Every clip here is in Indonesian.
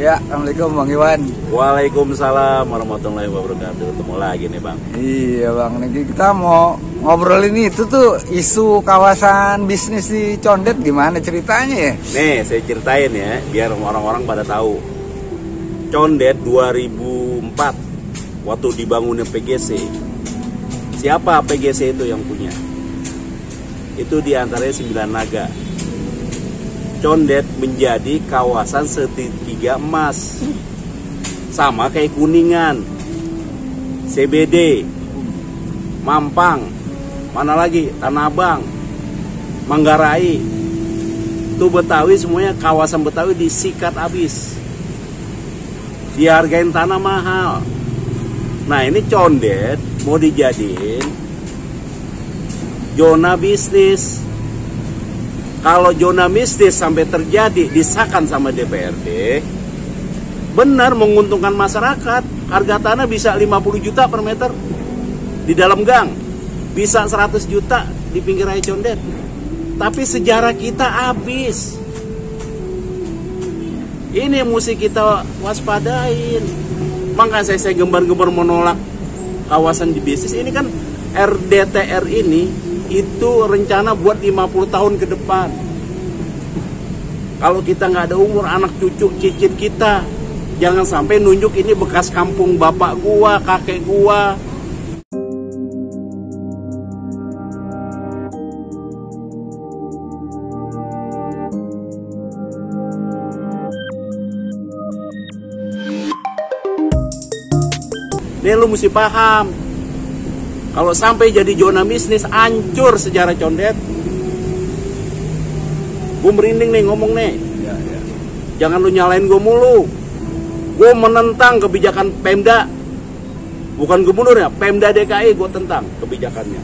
Ya, Assalamualaikum Bang Iwan. Waalaikumsalam warahmatullahi wabarakatuh. Ketemu lagi nih Bang. Iya Bang, nih kita mau ngobrolin itu tuh isu kawasan bisnis di Condet, gimana ceritanya ya? Nih saya ceritain ya, biar orang-orang pada tahu. Condet 2004 waktu dibangunnya PGC. Siapa PGC itu yang punya? Itu diantaranya 9 naga. Condet menjadi kawasan segitiga emas, sama kayak Kuningan, CBD, Mampang, mana lagi, Tanah Abang, Manggarai. Itu Betawi semuanya, kawasan Betawi disikat habis, dihargain tanah mahal. Nah ini Condet mau dijadiin zona bisnis. Kalau zona bisnis sampai terjadi disahkan sama DPRD, benar menguntungkan masyarakat. Harga tanah bisa 50 juta per meter di dalam gang, bisa 100 juta di pinggir raya Condet. Tapi sejarah kita habis. Ini yang mesti kita waspadain. Makanya saya gembar-gembar menolak kawasan di bisnis. Ini kan RDTR ini itu rencana buat 50 tahun ke depan. Kalau kita nggak ada umur, anak cucu cicit kita, jangan sampai nunjuk ini bekas kampung bapak gua, kakek gua. Nih lu mesti paham, kalau sampai jadi zona bisnis, hancur sejarah Condet. Gue merinding nih ngomong nih. Ya. Jangan lu nyalain gue mulu. Gue menentang kebijakan Pemda. Bukan gubernur ya, Pemda DKI gue tentang kebijakannya.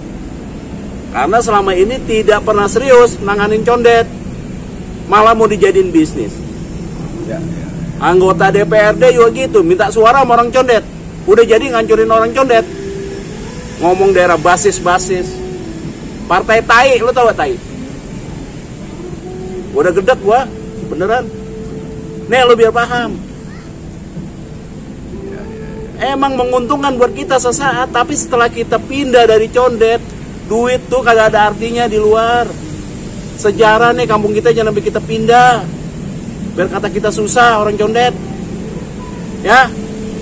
Karena selama ini tidak pernah serius nanganin Condet. Malah mau dijadiin bisnis. Ya. Anggota DPRD juga gitu, minta suara sama orang Condet. Udah jadi ngancurin orang Condet. Ngomong daerah basis-basis. Partai tai, lu tau gak tai? Udah gedek gua, beneran. Nih lu biar paham. Emang menguntungkan buat kita sesaat, tapi setelah kita pindah dari Condet, duit tuh kagak ada artinya di luar. Sejarah nih kampung kita jangan sampai kita pindah. Biar kata kita susah orang Condet. Ya,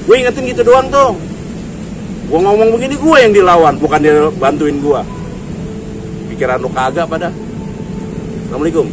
gue ingetin gitu doang tuh. Gue ngomong begini, gue yang dilawan, bukan dia bantuin gue. Pikiran lu kagak pada. Assalamualaikum.